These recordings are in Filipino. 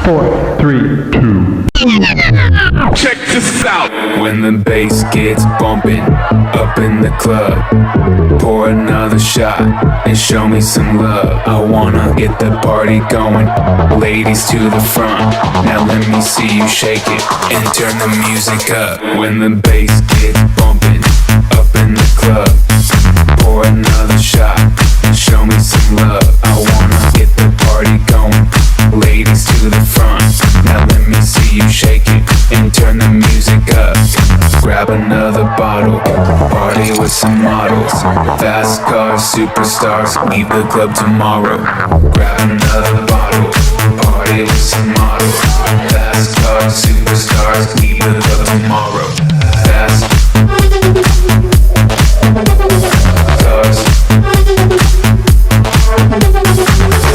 4, 3, 2. Check this out. When the bass gets bumping up in the club, pour another shot and show me some love. I wanna get the party going, ladies to the front. Now let me see you shake it and turn the music up. When the bass gets bumping up in the club, pour another shot and show me some love. I wanna get the party going, ladies to the front. Now let me see you shake it and turn the music up. Grab another bottle, party with some models, fast cars, superstars, leave the club tomorrow. Grab another bottle, party with some models, fast cars, superstars, leave the club tomorrow. Fast cars,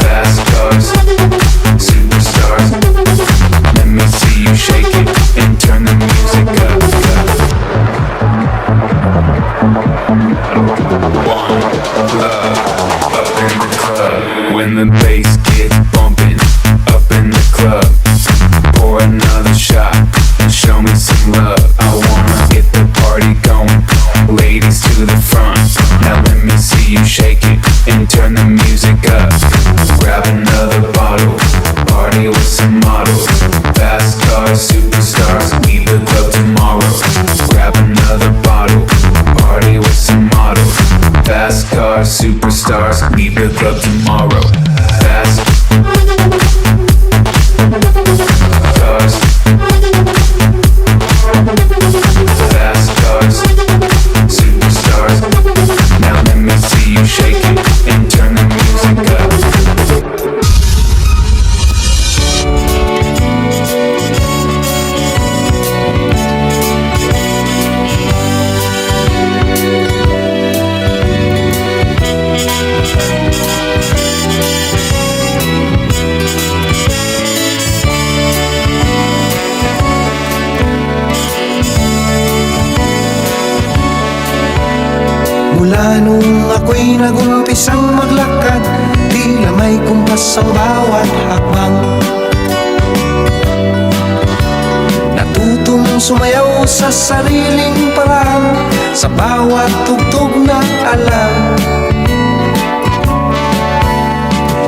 fast cars, superstars. Let me see you shake it and turn the music up. One love up in the club. When the bass gets bumping up in the club, pour another shot and show me some love. I wanna get the party going, ladies to the front. Now let me see you shake it and turn the music up. Grab another bottle, party with some models, fast cars, superstars, leave the club tomorrow. Grab another bottle, party with some models, fast cars, superstars, leave the club tomorrow. Fast cars, fast cars, superstars. Now let me see you shake it and turn the music up. Mula nung ako'y nag-umpisang maglakad, tila may kumpas ang bawat hakbang. Natutong sumayaw sa sariling paraan, sa bawat tugtog na alam.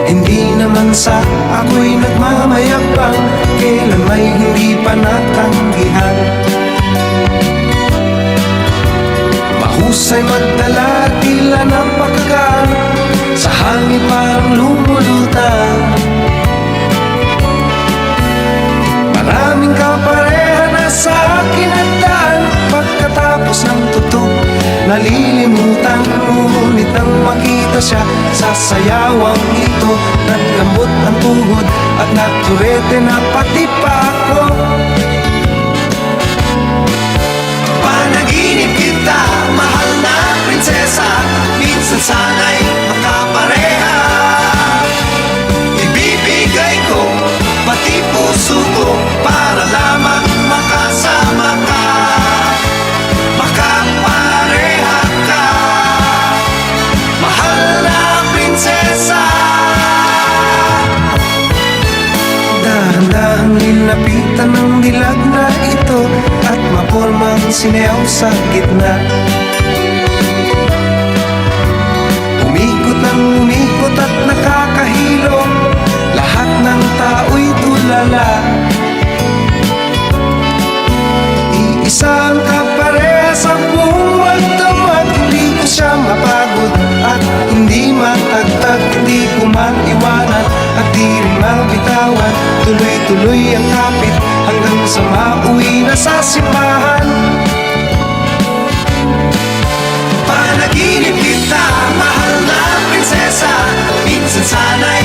Hindi naman sa ako'y nagmamayabang, kailan may hindi pa natanggihan. Mahusay magdala, tila napakagaan, sa hangin parang lumulutang. Maraming kapareha na sa akin at daan, pagkatapos ng tugtog nalilimutan. Ngunit nang makita siya sa sayawang ito, naglambot ang tuhod at naturete na pati pa ako. Panaginip kita, mahal na prinsesa, minsan sana'y makapareha. Ibibigay ko pati puso ko para lamang makasama ka, makapareha ka, mahal na prinsesa. Dahan-dahang nilapitan ng dilag na ito at mapormang sineyaw sa gitna. Umikot ng umikot at nakakahilo, lahat ng tao'y tulala. Iisa ang kapareha sa buong magdamag, hindi ko siya mapagod at hindi matagtag. Hindi ko maiwanan at di rin mabitawan, tuloy-tuloy ang kapit hanggang sa mauwi na sa simbahan. Panaginip kita, mahal na prinsesa, minsan sana'y